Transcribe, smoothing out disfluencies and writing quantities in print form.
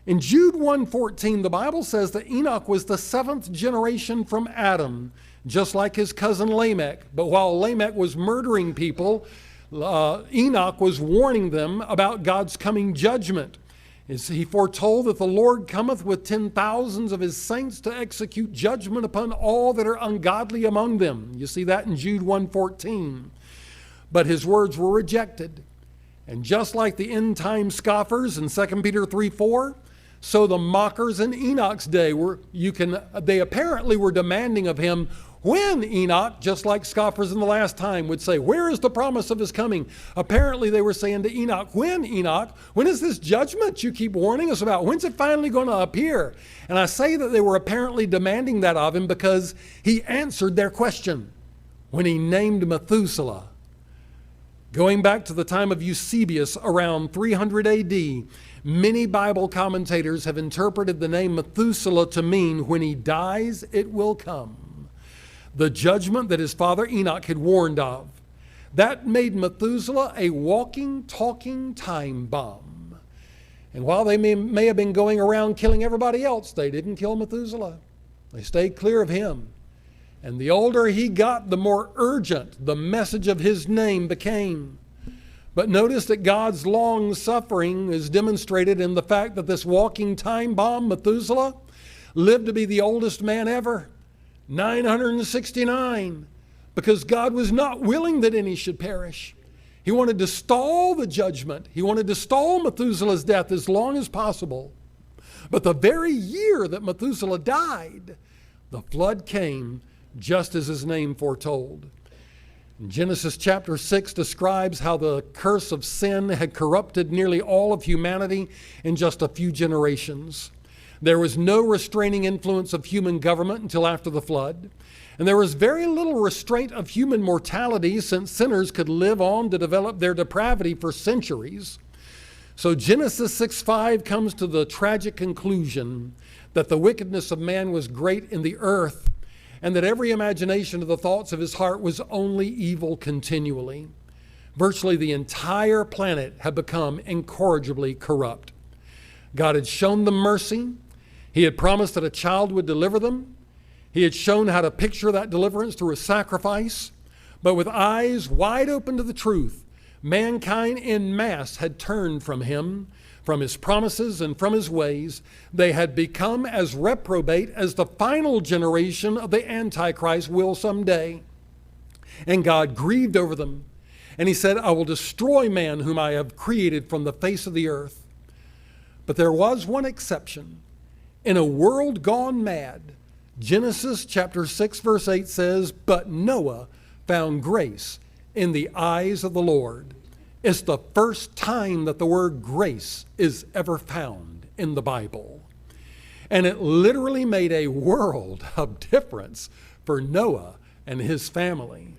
In Jude 1:14, the Bible says that Enoch was the seventh generation from Adam, just like his cousin Lamech. But while Lamech was murdering people, Enoch was warning them about God's coming judgment. He foretold that the Lord cometh with 10,000s of his saints to execute judgment upon all that are ungodly among them. You see that in Jude 1:14. But his words were rejected. And just like the end-time scoffers in 2 Peter 3:4, so the mockers in Enoch's day they apparently were demanding of him, when Enoch, just like scoffers in the last time would say, where is the promise of his coming? Apparently they were saying to Enoch, when Enoch, when is this judgment you keep warning us about? When's it finally going to appear? And I say that they were apparently demanding that of him because he answered their question when he named Methuselah. Going back to the time of Eusebius around 300 AD, many Bible commentators have interpreted the name Methuselah to mean when he dies, it will come. The judgment that his father Enoch had warned of. That made Methuselah a walking, talking time bomb. And while they may have been going around killing everybody else, they didn't kill Methuselah. They stayed clear of him. And the older he got, the more urgent the message of his name became. But notice that God's long suffering is demonstrated in the fact that this walking time bomb, Methuselah, lived to be the oldest man ever. 969, because God was not willing that any should perish. He wanted to stall the judgment. He wanted to stall Methuselah's death as long as possible. But the very year that Methuselah died, the flood came just as his name foretold. Genesis chapter 6 describes how the curse of sin had corrupted nearly all of humanity in just a few generations. There was no restraining influence of human government until after the flood. And there was very little restraint of human mortality since sinners could live on to develop their depravity for centuries. So Genesis 6:5 comes to the tragic conclusion that the wickedness of man was great in the earth and that every imagination of the thoughts of his heart was only evil continually. Virtually the entire planet had become incorrigibly corrupt. God had shown them mercy. He had promised that a child would deliver them. He had shown how to picture that deliverance through a sacrifice. But with eyes wide open to the truth, mankind en masse had turned from him, from his promises and from his ways. They had become as reprobate as the final generation of the Antichrist will someday. And God grieved over them. And he said, I will destroy man whom I have created from the face of the earth. But there was one exception. In a world gone mad, Genesis chapter 6 verse 8 says, but Noah found grace in the eyes of the Lord. It's the first time that the word grace is ever found in the Bible. And it literally made a world of difference for Noah and his family.